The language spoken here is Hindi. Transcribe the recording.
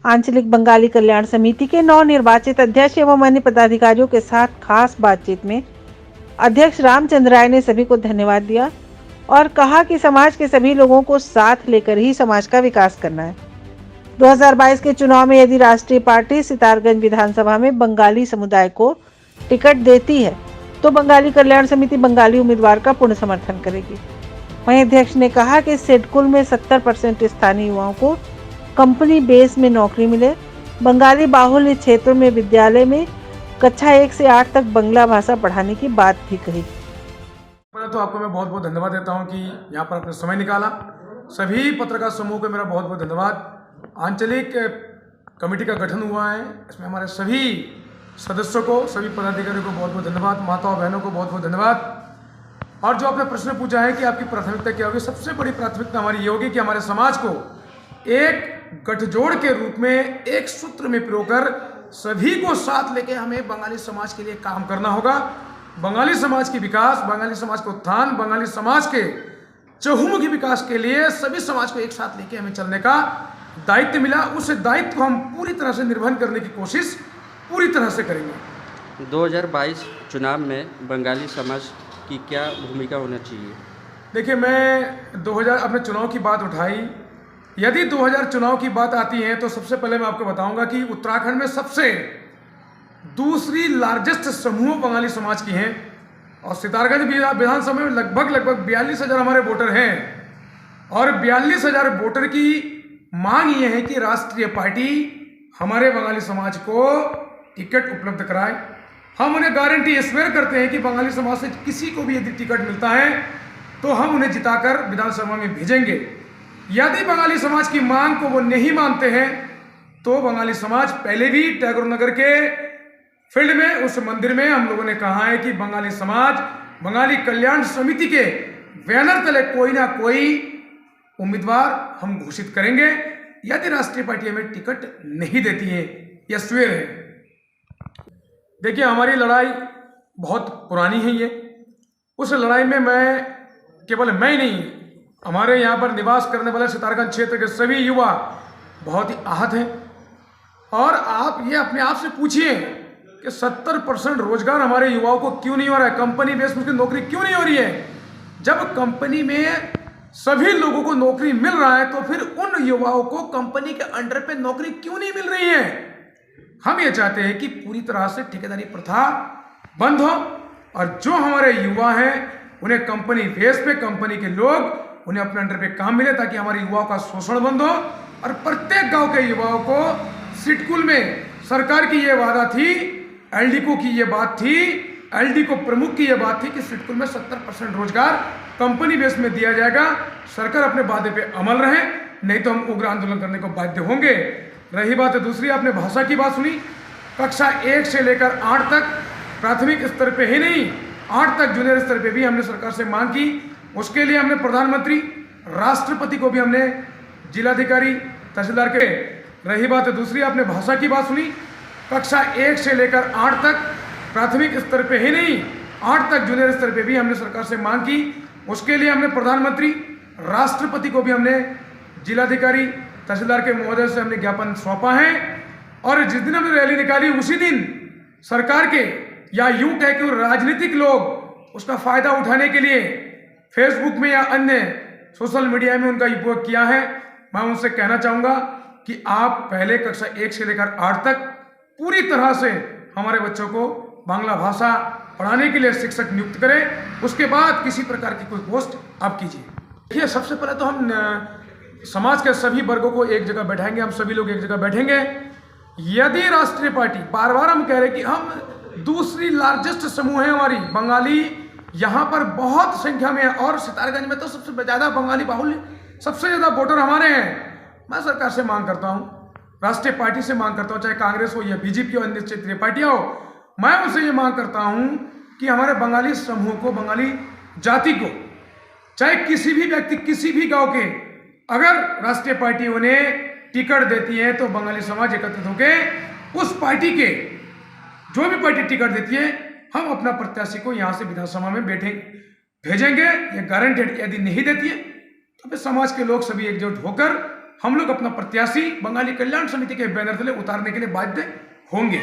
आंचलिक बंगाली कल्याण समिति के नवनिर्वाचित अध्यक्ष एवं अन्य पदाधिकारियों के साथ खास बातचीत में अध्यक्ष रामचंद्र राय ने सभी को धन्यवाद दिया और कहा कि समाज के सभी लोगों को साथ लेकर ही समाज का विकास करना है। 2022 के चुनाव में यदि राष्ट्रीय पार्टी सितारगंज विधानसभा में बंगाली समुदाय को टिकट देती है तो बंगाली कल्याण समिति बंगाली उम्मीदवार का पूर्ण समर्थन करेगी। वहीं अध्यक्ष ने कहा कि सिडकुल में 70% स्थानीय युवाओं को कंपनी बेस में नौकरी मिले। बंगाली बाहुल्य क्षेत्रों में विद्यालय में कक्षा 1 से 8 तक बंगला भाषा पढ़ाने की बात भी कही। पहले तो आपको मैं बहुत बहुत धन्यवाद देता हूं कि यहाँ पर आपने समय निकाला। सभी पत्रकार समूह को मेरा बहुत बहुत धन्यवाद। आंचलिक कमेटी का गठन हुआ है, इसमें हमारे सभी सदस्यों को, सभी पदाधिकारियों को बहुत बहुत धन्यवाद, माताओं बहनों को बहुत बहुत धन्यवाद। और जो आपने प्रश्न पूछा है कि आपकी प्राथमिकता क्या होगी, सबसे बड़ी प्राथमिकता हमारी ये होगी कि हमारे समाज को एक गठजोड़ के रूप में एक सूत्र में पिरोकर सभी को साथ लेके हमें बंगाली समाज के लिए काम करना होगा। बंगाली समाज की विकास, बंगाली समाज का उत्थान, बंगाली समाज के चहुमुखी विकास के लिए सभी समाज को एक साथ लेके हमें चलने का दायित्व मिला। उस दायित्व को हम पूरी तरह से निर्वहन करने की कोशिश पूरी तरह से करेंगे। 2022 चुनाव में बंगाली समाज की क्या भूमिका होना चाहिए? देखिए, मैं 2000 अपने चुनाव की बात उठाई। यदि 2000 चुनाव की बात आती है तो सबसे पहले मैं आपको बताऊंगा कि उत्तराखंड में सबसे दूसरी लार्जेस्ट समूह बंगाली समाज की हैं और सितारगंज विधानसभा में लगभग 42,000 हमारे वोटर हैं और 42,000 वोटर की मांग ये है कि राष्ट्रीय पार्टी हमारे बंगाली समाज को टिकट उपलब्ध कराए। हम उन्हें गारंटी स्वेयर करते हैं कि बंगाली समाज से किसी को भी यदि टिकट मिलता है तो हम उन्हें जिताकर विधानसभा में भेजेंगे। यदि बंगाली समाज की मांग को वो नहीं मानते हैं तो बंगाली समाज पहले भी टैगोर नगर के फील्ड में, उस मंदिर में हम लोगों ने कहा है कि बंगाली समाज बंगाली कल्याण समिति के बैनर तले कोई ना कोई उम्मीदवार हम घोषित करेंगे यदि राष्ट्रीय पार्टी हमें टिकट नहीं देती है। यह स्वेर है। देखिए, हमारी लड़ाई बहुत पुरानी है। ये उस लड़ाई में केवल मैं ही नहीं, हमारे यहाँ पर निवास करने वाले सितारगंज क्षेत्र के सभी युवा बहुत ही आहत हैं। और आप ये अपने आप से पूछिए कि 70% रोजगार हमारे युवाओं को क्यों नहीं हो रहा है, कंपनी बेस में नौकरी क्यों नहीं हो रही है। जब कंपनी में सभी लोगों को नौकरी मिल रहा है तो फिर उन युवाओं को कंपनी के अंडर पे नौकरी क्यों नहीं मिल रही है। हम ये चाहते हैं कि पूरी तरह से ठेकेदारी प्रथा बंद हो और जो हमारे युवा हैं उन्हें कंपनी बेस पे, कंपनी के लोग उन्हें अपने अंडर पे काम मिले ताकि हमारे युवाओं का शोषण बंद हो। और प्रत्येक गांव के युवाओं को सिडकुल में सरकार की ये वादा थी, एलडीको की ये बात थी, एलडीको प्रमुख की ये बात थी कि सिडकुल में 70% रोजगार कंपनी बेस में दिया जाएगा। सरकार अपने वादे पे अमल रहे, नहीं तो हम उग्र आंदोलन करने को बाध्य होंगे। रही बात दूसरी, आपने भाषा की बात सुनी। कक्षा 1 से लेकर 8 तक प्राथमिक स्तर पे ही नहीं, 8 तक जूनियर स्तर पे भी हमने सरकार से मांग की। उसके लिए हमने प्रधानमंत्री, राष्ट्रपति को भी हमने जिलाधिकारी, तहसीलदार के। रही बात दूसरी, आपने भाषा की बात सुनी। कक्षा 1 से लेकर 8 तक प्राथमिक स्तर पे ही नहीं, 8 तक जूनियर स्तर पे भी हमने सरकार से मांग की। उसके लिए हमने प्रधानमंत्री, राष्ट्रपति को भी हमने जिलाधिकारी, तहसीलदार के महोदय से हमने ज्ञापन सौंपा है। और जिस दिन हमने रैली निकाली उसी दिन सरकार के, या यूं कह के राजनीतिक लोग उसका फायदा उठाने के लिए फेसबुक में या अन्य सोशल मीडिया में उनका उपयोग किया है। मैं उनसे कहना चाहूँगा कि आप पहले कक्षा 1 से लेकर 8 तक पूरी तरह से हमारे बच्चों को बांग्ला भाषा पढ़ाने के लिए शिक्षक नियुक्त करें। उसके बाद किसी प्रकार की कोई पोस्ट आप कीजिए। देखिए, सबसे पहले तो हम समाज के सभी वर्गों को एक जगह बैठाएंगे, हम सभी लोग एक जगह बैठेंगे। यदि राष्ट्रीय पार्टी, बार बार हम कह रहे कि हम दूसरी लार्जेस्ट समूह है हमारी, बंगाली यहाँ पर बहुत संख्या में है और सितारगंज में तो सबसे ज़्यादा बंगाली बाहुल्य, सबसे ज़्यादा वोटर हमारे हैं। मैं सरकार से मांग करता हूँ, राष्ट्रीय पार्टी से मांग करता हूँ, चाहे कांग्रेस हो या बीजेपी हो, अन्य क्षेत्रीय पार्टियाँ हो, मैं उनसे ये मांग करता हूँ कि हमारे बंगाली समूह को, बंगाली जाति को, चाहे किसी भी व्यक्ति, किसी भी गांव के, अगर राष्ट्रीय पार्टी उन्हें टिकट देती है तो बंगाली समाज एकत्रित होकर उस पार्टी के, जो भी पार्टी टिकट देती है, हम अपना प्रत्याशी को यहाँ से विधानसभा में भेजेंगे। ये गारंटेड। यदि नहीं देती है तो फिर समाज के लोग सभी एकजुट होकर हम लोग अपना प्रत्याशी बंगाली कल्याण समिति के बैनर तले उतारने के लिए बाध्य होंगे।